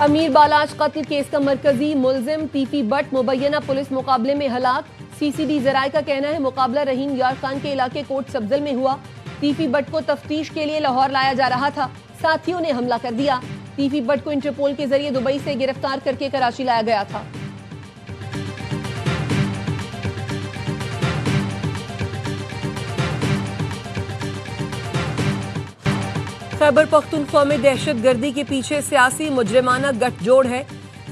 अमीर बालाज कत्ल केस का मरकजी मुलजिम टीपी बट मुबैना पुलिस मुकाबले में हलाक। सीसीडी जराये का कहना है मुकाबला रहीम यार खान के इलाके कोट सब्जल में हुआ। टीपी बट को तफ्तीश के लिए लाहौर लाया जा रहा था, साथियों ने हमला कर दिया। टीपी बट को इंटरपोल के जरिए दुबई से गिरफ्तार करके कराची लाया गया था। खैबर पख्तूनख्वा में दहशतगर्दी के पीछे सियासी मुजरिमाना गठजोड़ है।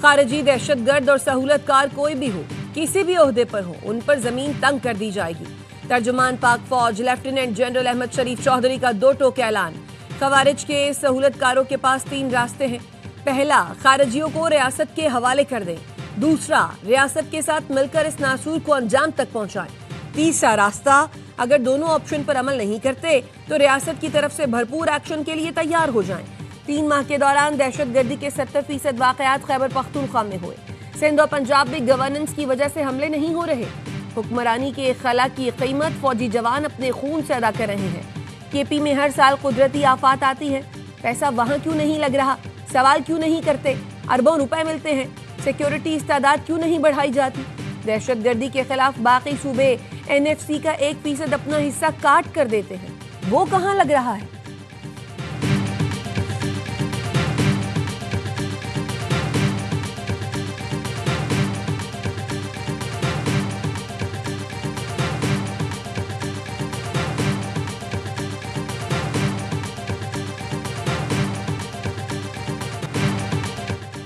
खारजी दहशतगर्द और सहूलतकार कोई भी हो, किसी भी ओहदे पर हो, उन पर जमीन तंग कर दी जाएगी। तर्जुमान पाक फौज लेफ्टिनेंट जनरल अहमद शरीफ चौधरी का दो टोक ऐलान। खवारिज के सहूलतकारों के पास तीन रास्ते हैं। पहला, खारजियों को रियासत के हवाले कर दें। दूसरा, रियासत के साथ मिलकर इस नासूर को अंजाम तक पहुंचाएं। तीसरा रास्ता, अगर दोनों ऑप्शन पर अमल नहीं करते तो रियासत की तरफ से भरपूर एक्शन के लिए तैयार हो जाएं। 3 माह के दौरान दहशतगर्दी के 70% वाकयात खैबर पख्तूनख्वा में हुए। सिंध और पंजाब में गवर्नेंस की वजह से हमले नहीं हो रहे। हुक्मरानी के खला की कीमत फौजी जवान अपने खून से अदा कर रहे हैं। केपी में हर साल कुदरती आफात आती है, पैसा वहां क्यों नहीं लग रहा? सवाल क्यों नहीं करते? अरबों रुपए मिलते हैं, सिक्योरिटी इस्तादाद क्यों नहीं बढ़ाई जाती? दहशतगर्दी के खिलाफ बाकी सूबे NFC का 1% अपना हिस्सा काट कर देते हैं, वो कहां लग रहा है?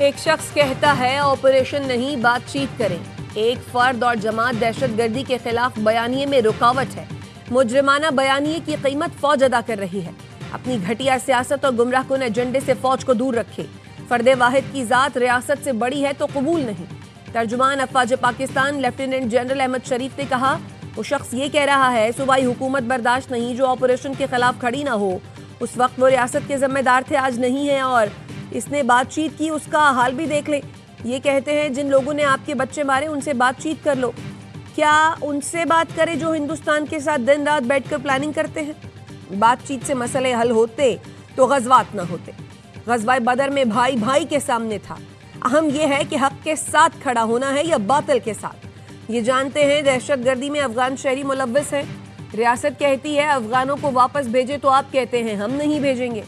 एक शख्स कहता है ऑपरेशन नहीं बातचीत करें। एक फर्द और जमात दहशतगर्दी के खिलाफ बयानिए में रुकावट है। मुजरिमाना बयानिए की कीमत फौज अदा कर रही है। अपनी घटिया सियासत और गुमराहकुन एजेंडे से फौज को दूर रखे। फर्दे वाहिद की जात रियासत से बड़ी है तो कबूल नहीं। तर्जुमान अफवाज पाकिस्तान लेफ्टिनेंट जनरल अहमद शरीफ ने कहा, वो शख्स ये कह रहा है सूबाई हुकूमत बर्दाश्त नहीं जो ऑपरेशन के खिलाफ खड़ी ना हो। उस वक्त वो रियासत के जिम्मेदार थे, आज नहीं है, और इसने बातचीत की, उसका हाल भी देख ले। ये कहते हैं जिन लोगों ने आपके बच्चे मारे उनसे बातचीत कर लो। क्या उनसे बात करें जो हिंदुस्तान के साथ दिन रात बैठकर प्लानिंग करते हैं? बातचीत से मसले हल होते तो गजवात ना होते। गजवा बदर में भाई भाई के सामने था। अहम यह है कि हक के साथ खड़ा होना है या बातिल के साथ। ये जानते हैं दहशतगर्दी में अफगान शहरी मुलव्वस है। रियासत कहती है अफगानों को वापस भेजे तो आप कहते हैं हम नहीं भेजेंगे।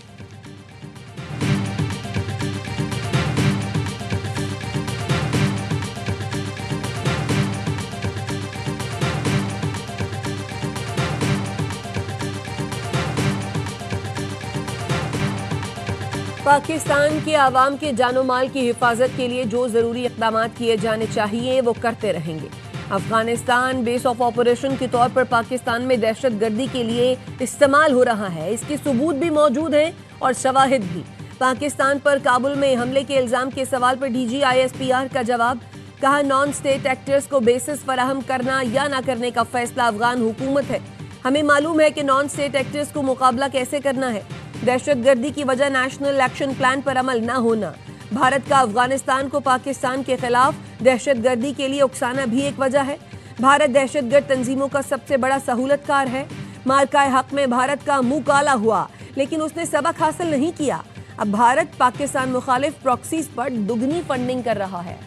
पाकिस्तान के आवाम के जानो माल की हिफाजत के लिए जो ज़रूरी इक़दाम किए जाने चाहिए वो करते रहेंगे। अफगानिस्तान बेस ऑफ ऑपरेशन के तौर पर पाकिस्तान में दहशतगर्दी के लिए इस्तेमाल हो रहा है। इसके सबूत भी मौजूद हैं और शवाहिद भी। पाकिस्तान पर काबुल में हमले के इल्ज़ाम के सवाल पर DG ISPR का जवाब। कहा, नॉन स्टेट एक्टर्स को बेसिस फराहम करना या ना करने का फैसला अफगान हुकूमत है। हमें मालूम है कि नॉन स्टेट एक्टर्स को मुकाबला कैसे करना है। दहशतगर्दी की वजह नेशनल एक्शन प्लान पर अमल न होना। भारत का अफगानिस्तान को पाकिस्तान के खिलाफ दहशतगर्दी के लिए उकसाना भी एक वजह है। भारत दहशतगर्द तंजीमों का सबसे बड़ा सहूलतकार है। मार्काए हक में भारत का मुंह काला हुआ, लेकिन उसने सबक हासिल नहीं किया। अब भारत पाकिस्तान मुखालिफ प्रॉक्सीज पर दुगनी फंडिंग कर रहा है।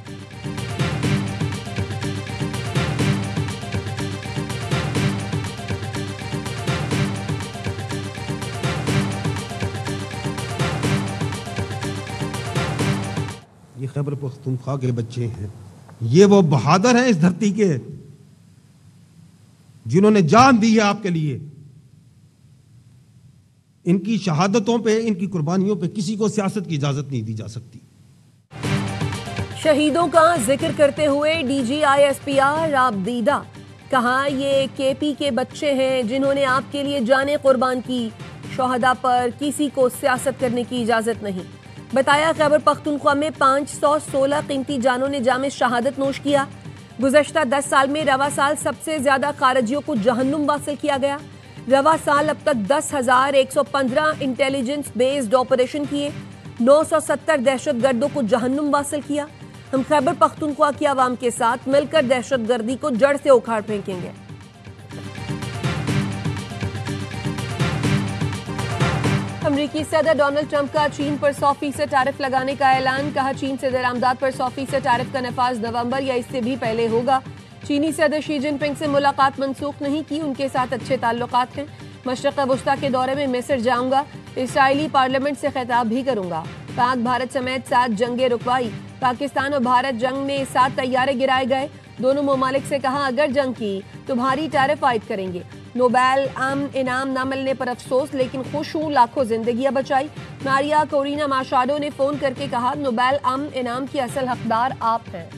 ये खैबर पख्तूनख्वा के बच्चे हैं, ये वो बहादुर हैं इस धरती के जिन्होंने जान दी है आपके लिए। इनकी शहादतों पे, इनकी कुर्बानियों पे किसी को सियासत की इजाजत नहीं दी जा सकती। शहीदों का जिक्र करते हुए DG ISPR आबदीदा कहा, ये KP के बच्चे हैं जिन्होंने आपके लिए जाने कुर्बान की। शोहदा पर किसी को सियासत करने की इजाजत नहीं। बताया, खैबर पख्तूनख्वा में 516 कीमती जानों ने जामे शहादत नोश किया। गुज़श्ता 10 साल में रवा साल सबसे ज्यादा खारजियों को जहन्नुम वासिल किया गया। रवा साल अब तक 10,115 इंटेलिजेंस बेस्ड ऑपरेशन किए, 970 दहशतगर्दों को जहन्नुम वासिल किया। हम खैबर पख्तूनख्वा की आवाम के साथ मिलकर दहशतगर्दी को जड़ से उखाड़ फेंकेंगे। अमरीकी सदर डोनाल्ड ट्रंप का चीन पर 100% टैरिफ लगाने का ऐलान। कहा, चीन से दरामदात पर 100% टैरिफ का नफाज नवंबर या इससे भी पहले होगा। चीनी सदर शी जिनपिंग से मुलाकात मनसूख नहीं की, उनके साथ अच्छे ताल्लुकात हैं। मशरक़ वस्ता के दौरे में मिस्र जाऊंगा, इसराइली पार्लियामेंट से खिताब भी करूंगा। पाक भारत समेत 7 जंगें रुकवाई। पाकिस्तान और भारत जंग में 7 तैयारे गिराए गए। दोनों ममालिक से कहा, अगर जंग की तो भारी टैरिफ आयद करेंगे। नोबेल अमन इनाम न मिलने पर अफसोस, लेकिन खुश हूं, लाखों जिंदगियां बचाई। मारिया कोरिना माशाडो ने फोन करके कहा, नोबेल अमन इनाम की असल हकदार आप हैं।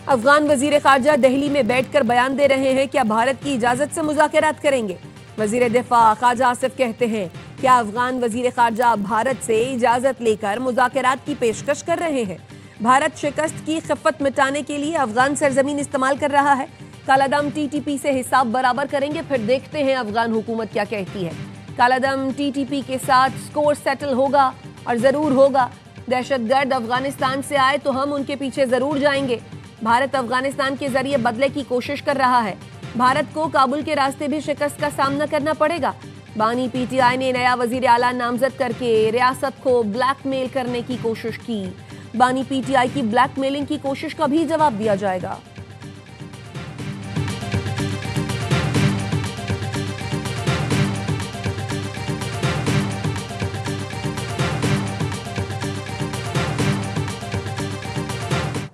अफगान वजीर खारजा दिल्ली में बैठकर बयान दे रहे हैं, क्या भारत की इजाजत से मुज़ाकरात करेंगे। वजीर दिफा ख्वाजा आसिफ कहते हैं, क्या अफगान वजीर खारजा भारत से इजाजत लेकर मुज़ाकरात की पेशकश कर रहे हैं। भारत शिकस्त की खिफ़त मिटाने के लिए अफगान सरजमीन इस्तेमाल कर रहा है। कालादम TTP से हिसाब बराबर करेंगे, फिर देखते हैं अफगान हुकूमत क्या कहती है। कालादम TTP के साथ स्कोर सेटल होगा और जरूर होगा। दहशतगर्द अफगानिस्तान से आए तो हम उनके पीछे जरूर जाएंगे। भारत अफगानिस्तान के जरिए बदले की कोशिश कर रहा है। भारत को काबुल के रास्ते भी शिकस्त का सामना करना पड़ेगा। बानी PTI ने नया वजीर आला नामजद करके रियासत को ब्लैकमेल करने की कोशिश की। बानी PTI की ब्लैकमेलिंग की कोशिश का भी जवाब दिया जाएगा।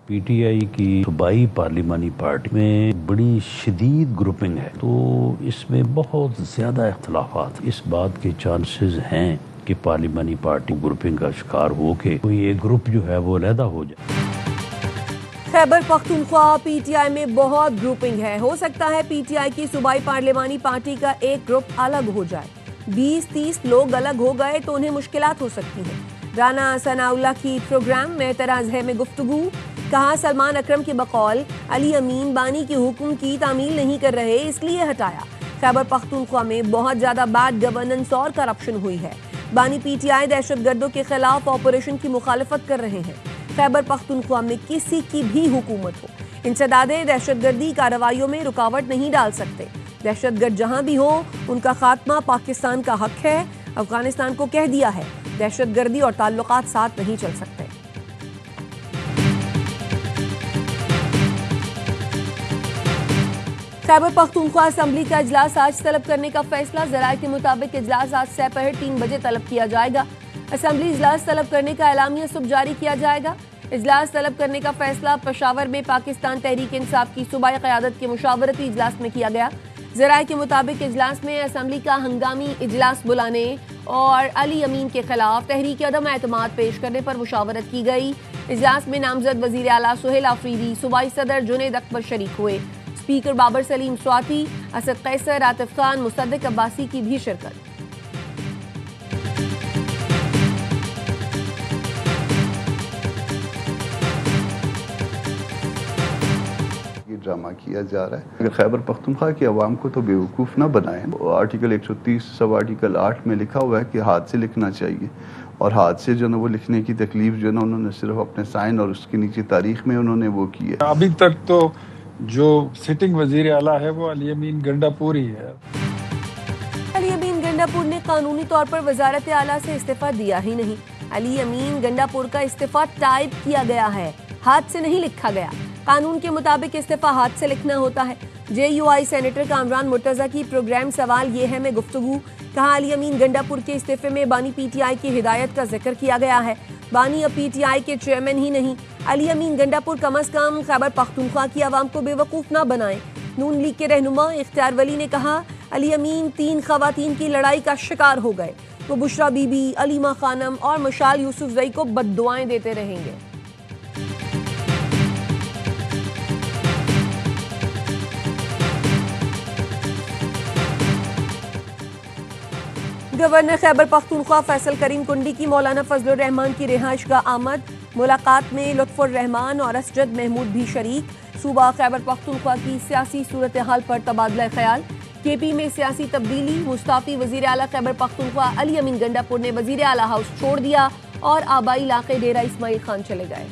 PTI की सूबाई पार्लिमानी पार्टी में बड़ी शदीद ग्रुपिंग है, तो इसमें बहुत ज़्यादा इख्तलाफात। इस बात के चांसेस हैं कि पार्लिमानी पार्टी ग्रुपिंग का शिकार हो के कोई एक ग्रुप जो है वो अलहदा हो जाए। खैबर पख्तूनख्वा PTI में बहुत ग्रुपिंग है। हो सकता है PTI की सूबाई पार्लिमानी पार्टी का एक ग्रुप अलग हो जाए। 20-30 लोग अलग हो गए तो उन्हें मुश्किलात हो सकती हैं। राना सनाउल्लाह की प्रोग्राम में एतराज़ है में गुफ्तगू। कहा, सलमान अकरम के बकौल अली अमीन बानी के हुक्म की तामील नहीं कर रहे, इसलिए हटाया। खैबर पख्तूनख्वा में बहुत ज्यादा बैड गवर्नेंस और करप्शन हुई है। बानी PTI दहशतगर्दों के खिलाफ ऑपरेशन की मुखालफत कर रहे हैं। खैबर पख्तूनख्वा में किसी की भी हुकूमत हो, इंसदादे दहशतगर्दी कार्रवाइयों में रुकावट नहीं डाल सकते। दहशतगर्द जहां भी हो, उनका खात्मा पाकिस्तान का हक है। अफगानिस्तान को कह दिया है, दहशतगर्दी और ताल्लुकात साथ नहीं चल सकते। खैबर पख्तूनख्वा असेंबली का इजलास आज तलब करने का फैसला। ज़राए के मुताबिक इजलास आज दोपहर 3 बजे तलब किया जाएगा। असेंबली इजलास तलब करने का एलामिया सुबह जारी किया जाएगा। इजलास तलब करने का फैसला पेशावर में पाकिस्तान तहरीक इंसाफ की सूबाई क़यादत के मुशावरती इजलास में किया गया। ज़राए के मुताबिक इजलास में असेंबली का हंगामी इजलास बुलाने और अली अमीन के खिलाफ तहरीक अदम एतमाद पेश करने पर मुशावरत की गई। इजलास में नामजद वज़ीर आला सुहेल आफरीदी, सूबाई सदर जुनैद अकबर शरीक हुए। स्पीकर बाबर सलीम स्वाति, असद कैसर, आतिफ खान, मुसद्दिक अब्बासी की भी शिरकत। ये ड्रामा किया जा रहा है। अगर खैबर पख्तूनख्वा की आवाम को तो बेवकूफ़ ना बनाएं। आर्टिकल 130 सब आर्टिकल 8 में लिखा हुआ है कि हाथ से लिखना चाहिए, और हाथ से जो ना वो लिखने की तकलीफ जो ना उन्होंने सिर्फ अपने साइन और उसके नीचे तारीख में उन्होंने वो की है। अभी तक तो जो सिटिंग वजीर आला है वो अली अमीन गंडापुर ही है। अली अमीन गंडापुर ने कानूनी तौर पर वजारत आला से इस्तीफा दिया ही नहीं। अली अमीन गंडापुर का इस्तीफा टाइप किया गया है, हाथ से नहीं लिखा गया। कानून के मुताबिक इस्तीफा हाथ से लिखना होता है। JUI सेनेटर कामरान मुर्तजा की प्रोग्राम सवाल ये है में गुफ्तगू। कहा, अली अमीन गंडापुर के इस्तीफे में बानी PTI की हिदायत का जिक्र किया गया है। बानी अब PTI के चेयरमैन ही नहीं। अली अमीन गंडापुर कम अज कम खैबर पख्तूनख्वा की आवाम को बेवकूफ़ ना बनाएं। नून लीग के रहनुमा इख्तियार वली ने कहा, अली अमीन 3 खवातीन की लड़ाई का शिकार हो गए। वो बुशरा बीबी, अलीमा खानम और मशाल यूसुफजई को बद्दुआएं देते रहेंगे। गवर्नर खैबर पख्तूनख्वा फैसल करीम कुंडी की मौलाना फजलुर रहमान की रिहाइश का आमद। मुलाकात में लुत्फुर रहमान और असजद महमूद भी शरीक। सूबा खैबर पख्तूनख्वा की सियासी सूरत हाल पर तबादला ख्याल। KP में सियासी तब्दीली। मुस्ताफी वजीर आला खैबर पख्तूनख्वा अली अमीन गंडापुर ने वजीर आला हाउस छोड़ दिया और आबाई इलाके डेरा इस्माइल खान चले गए।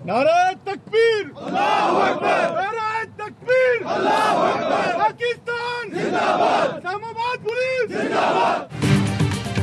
नारे तकबीर, अल्लाहू अकबर, नारे तकबीर, अल्लाहू अकबर, पाकिस्तान जिंदाबाद, इस्लामाबाद पुलिस जिंदाबाद।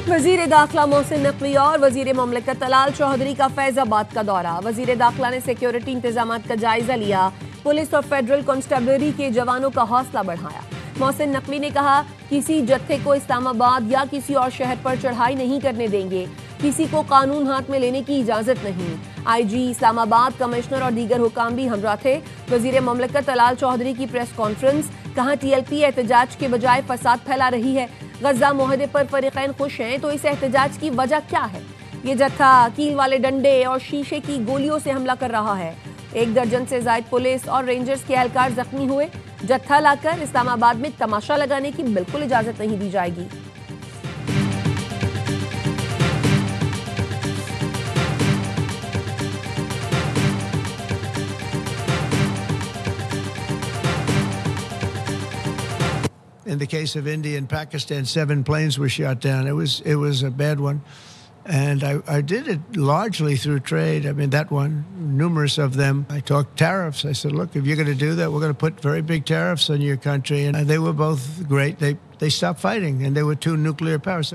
वजीर दाखिला मोहसिन नकवी और वजीर मुमलिकत तलाल चौधरी का फैजाबाद का दौरा। वजीर दाखिला ने सिक्योरिटी इंतजामात का जायजा लिया, पुलिस और फेडरल कांस्टेबलरी के जवानों का हौसला बढ़ाया। मोहसिन नकवी ने कहा, किसी जत्थे को इस्लामाबाद या किसी और शहर पर चढ़ाई नहीं करने देंगे, किसी को कानून हाथ में लेने की इजाजत नहीं। आईजी इस्लामाबाद, कमिश्नर और दीगर हुकाम भी हमरा थे। वजीर मुमलिकत तलाल चौधरी की प्रेस कॉन्फ्रेंस। कहा, TLP एहतजाज के बजाय फसाद फैला रही है। गजा मुआहदे पर फरीकैन खुश हैं तो इस एहतजाज की वजह क्या है? ये जत्था कील वाले डंडे और शीशे की गोलियों से हमला कर रहा है। 1 दर्जन से ज्यादा पुलिस और रेंजर्स के एहलकार जख्मी हुए। जत्था लाकर इस्लामाबाद में तमाशा लगाने की बिल्कुल इजाजत नहीं दी जाएगी। In the case of India and Pakistan, 7 planes were shot down. It was a bad one, and I did it largely through trade. I mean, that one, numerous of them. I talked tariffs. I said, look, if you're going to do that, we're going to put very big tariffs on your country. And they were both great. They stopped fighting, and they were 2 nuclear powers.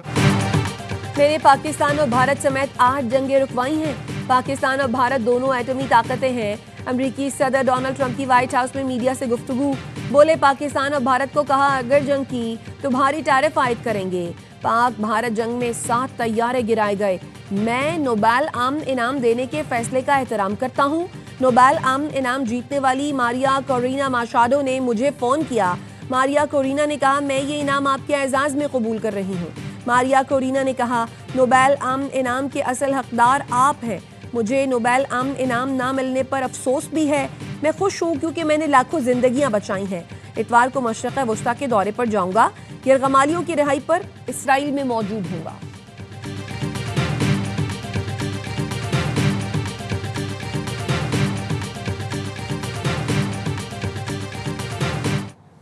मैंने पाकिस्तान और भारत समेत 8 जंगें रुकवाई हैं। पाकिस्तान और भारत दोनों एटमी ताकतें हैं। अमेरिकी सदर डोनाल्ड ट्रंप की व्हाइट हाउस में मीडिया से गुफ्तगू। बोले, पाकिस्तान और भारत को कहा, अगर जंग की तो भारी टैरिफ आयद करेंगे। पाक भारत जंग में 7 तैयारे गिराए गए। मैं नोबेल अमन इनाम देने के फैसले का एहतराम करता हूँ। नोबेल अमन इनाम जीतने वाली मारिया कोरिना माशाडो ने मुझे फोन किया। मारिया कोरिना ने कहा, मैं ये इनाम आपके एजाज में कबूल कर रही हूँ। मारिया कोरिना ने कहा, नोबेल अमन इनाम के असल हकदार आप हैं। मुझे नोबेल अमन इनाम ना मिलने पर अफसोस भी है। मैं खुश हूँ क्योंकि मैंने लाखों जिंदगियां बचाई हैं। इतवार को मशरक़ वस्ता के दौरे पर जाऊंगा। यरगमालियों की रिहाई पर इसराइल में मौजूद हूँगा।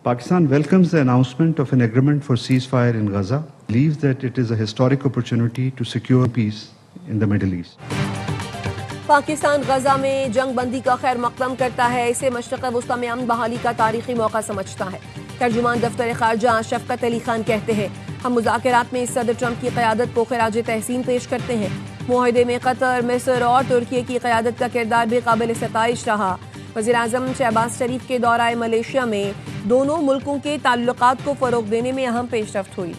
Pakistan welcomes the announcement of an agreement for ceasefire in Gaza, believes that it is a historic opportunity to secure peace in the Middle East. Pakistan गजा में जंग बंदी का खैर मकदम करता है। इसे मशरक़ वस्ता में अमन बहाली का तारीखी मौका समझता है। तर्जुमान दफ्तर खारजा शफकत अली खान कहते हैं, हम मुज़ाकरात में सदर ट्रंप की क़यादत को खिराज तहसीन पेश करते हैं। मुआहदे में कतर, मिस्र और तुर्की की क़यादत का किरदार भी काबिल सताइश रहा। वज़ीर-ए-आज़म शहबाज शरीफ के दौरा मलेशिया में दोनों मुल्कों के ताल्लुकात को फ़रोग़ देने में अहम पेशरफ्त हुई।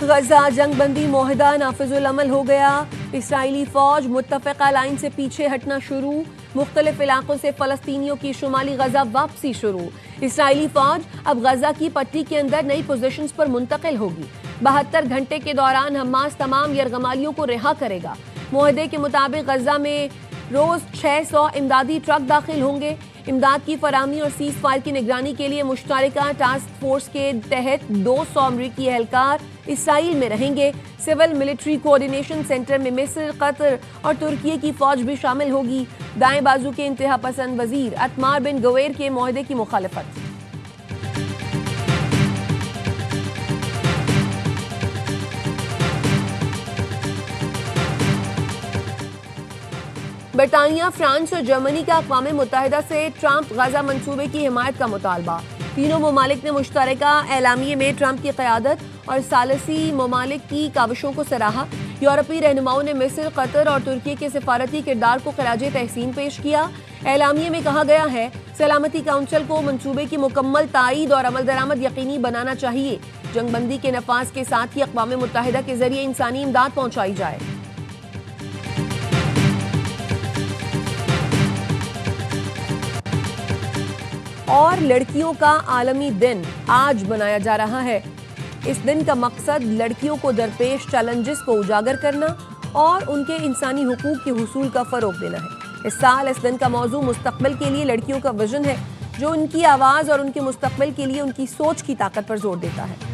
गजा जंग बंदी मुआहदा नाफिजुल अमल हो गया। इसराइली फौज मुत्तफ़िक़ा लाइन से पीछे हटना शुरू। मुख्तलिफ इलाकों से फ़लस्तीनियों की शुमाली गजा वापसी शुरू। इसराइली फौज अब गजा की पट्टी के अंदर नई पोजीशंस पर मुंतकिल होगी। 72 घंटे के दौरान हमास तमाम यरगमालियों को रिहा करेगा। मुआहदे के मुताबिक गजा में रोज 600 इमदादी ट्रक दाखिल होंगे। इमदाद की फराहमी और सीज फायर की निगरानी के लिए मुश्तरका टास्क फोर्स के तहत 200 अमरीकी एहलकार इसराइल में रहेंगे। सिविल मिलिट्री कोऑर्डिनेशन सेंटर में मिस्र, कतर और तुर्की की फौज भी शामिल होगी। दाएं बाजू के इंतहा पसंद वजीर अतमार बिन गवेर के मुआहदे की मुखालफत। बरतानिया, फ्रांस और जर्मनी का अक़वाम मुत्तहिदा से ट्रंप गजा मंसूबे की हिमायत का मुतालबा। तीनों ममालिक ने मुश्तरका एलामिये में ट्रंप की क़यादत और सालसी ममालिक की काविशों को सराहा। यूरोपीय रहनुमाओं ने मिस्र, कतर और तुर्की के सिफारती किरदार को खिराज तहसीन पेश किया। एलामिये में कहा गया है, सलामती काउंसिल को मंसूबे की मुकम्मल ताईद और अमल दरामद यकीनी बनाना चाहिए। जंगबंदी के नफाज के साथ ही अक़वाम मुत्तहिदा के जरिए इंसानी इमदाद पहुँचाई जाए। और लड़कियों का आलमी दिन आज मनाया जा रहा है। इस दिन का मकसद लड़कियों को दरपेश चैलेंजेस को उजागर करना और उनके इंसानी हुकूक के हुसूल का फ़रोग़ देना है। इस साल इस दिन का मौजू मुस्तक़बिल के लिए लड़कियों का विजन है, जो उनकी आवाज़ और उनके मुस्तक़बिल के लिए उनकी सोच की ताकत पर जोर देता है।